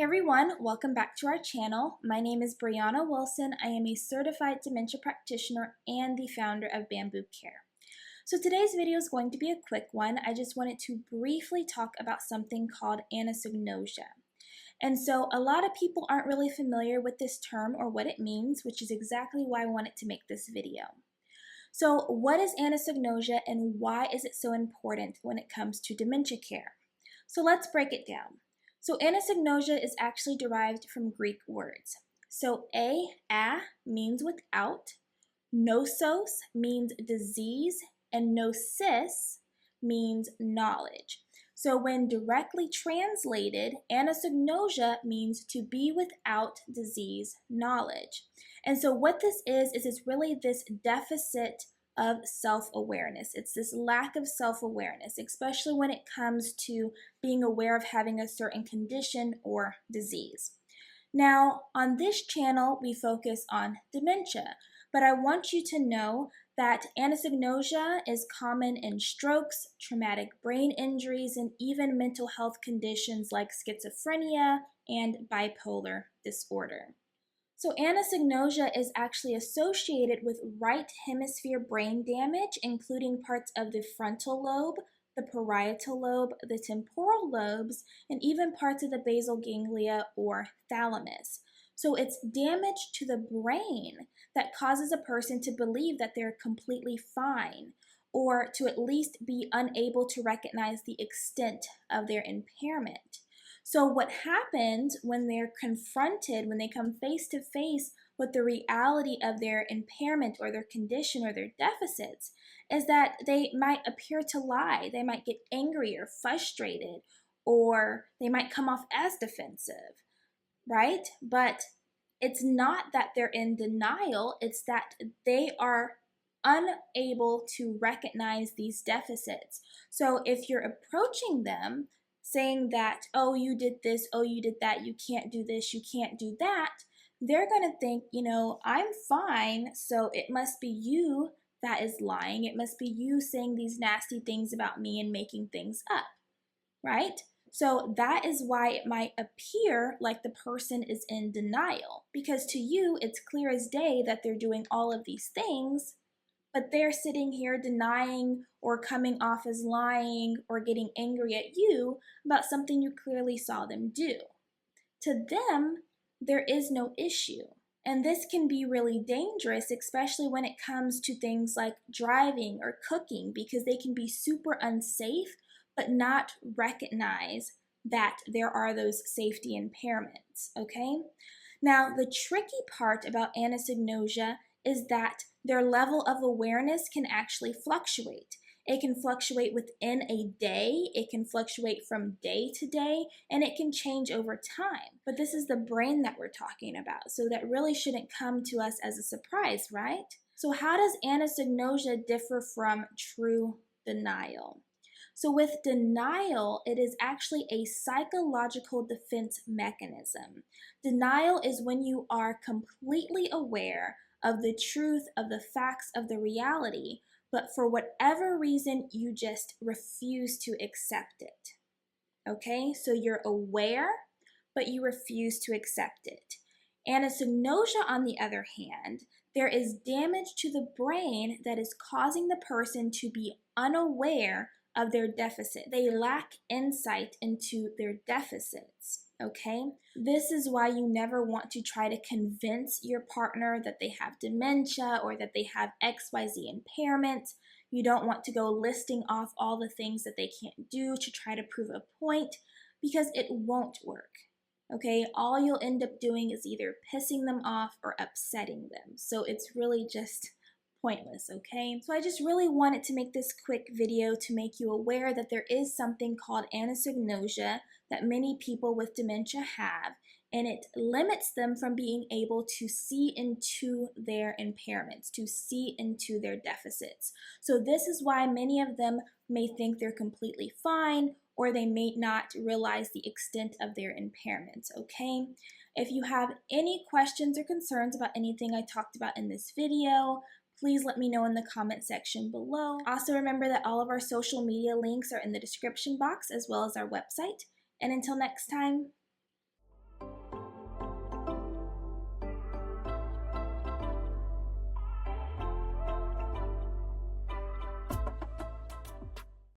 Hey everyone, welcome back to our channel. My name is Brianna Wilson. I am a certified dementia practitioner and the founder of Bambu Care. So today's video is going to be a quick one. I just wanted to briefly talk about something called anosognosia. And so a lot of people aren't really familiar with this term or what it means, which is exactly why I wanted to make this video. So what is anosognosia and why is it so important when it comes to dementia care? So let's break it down. So anosognosia is actually derived from Greek words. So a means without, nosos means disease, and gnosis means knowledge. So when directly translated, anosognosia means to be without disease knowledge. And so what this is it's really this deficit of self-awareness. It's this lack of self-awareness, especially when it comes to being aware of having a certain condition or disease. Now, on this channel, we focus on dementia, but I want you to know that anosognosia is common in strokes, traumatic brain injuries, and even mental health conditions like schizophrenia and bipolar disorder. So anosognosia is actually associated with right hemisphere brain damage, including parts of the frontal lobe, the parietal lobe, the temporal lobes, and even parts of the basal ganglia or thalamus. So it's damage to the brain that causes a person to believe that they're completely fine, or to at least be unable to recognize the extent of their impairment. So what happens when they're confronted, when they come face to face with the reality of their impairment or their condition or their deficits, is that they might appear to lie. They might get angry or frustrated, or they might come off as defensive, right? But it's not that they're in denial, it's that they are unable to recognize these deficits. So if you're approaching them saying that, oh, you did this, oh, you did that, you can't do this, you can't do that, they're going to think, I'm fine, so it must be you that is lying. It must be you saying these nasty things about me and making things up, right? So that is why it might appear like the person is in denial, because to you, it's clear as day that they're doing all of these things, but they're sitting here denying or coming off as lying or getting angry at you about something you clearly saw them do. To them, there is no issue. And this can be really dangerous, especially when it comes to things like driving or cooking, because they can be super unsafe, but not recognize that there are those safety impairments, okay? Now, the tricky part about anosognosia is that their level of awareness can actually fluctuate. It can fluctuate within a day, it can fluctuate from day to day, and it can change over time. But this is the brain that we're talking about, so that really shouldn't come to us as a surprise, right? So how does anosognosia differ from true denial? So with denial, it is actually a psychological defense mechanism. Denial is when you are completely aware of the truth of the facts of the reality, but for whatever reason, you just refuse to accept it. Okay, so you're aware, but you refuse to accept it. Anosognosia, on the other hand, there is damage to the brain that is causing the person to be unaware of their deficit. They lack insight into their deficits, okay? This is why you never want to try to convince your partner that they have dementia or that they have XYZ impairment. You don't want to go listing off all the things that they can't do to try to prove a point, because it won't work, okay? All you'll end up doing is either pissing them off or upsetting them. So it's really just pointless, okay? So I just really wanted to make this quick video to make you aware that there is something called anosognosia that many people with dementia have, and it limits them from being able to see into their impairments, to see into their deficits. So this is why many of them may think they're completely fine, or they may not realize the extent of their impairments, okay? If you have any questions or concerns about anything I talked about in this video, please let me know in the comment section below. Also remember that all of our social media links are in the description box, as well as our website. And until next time,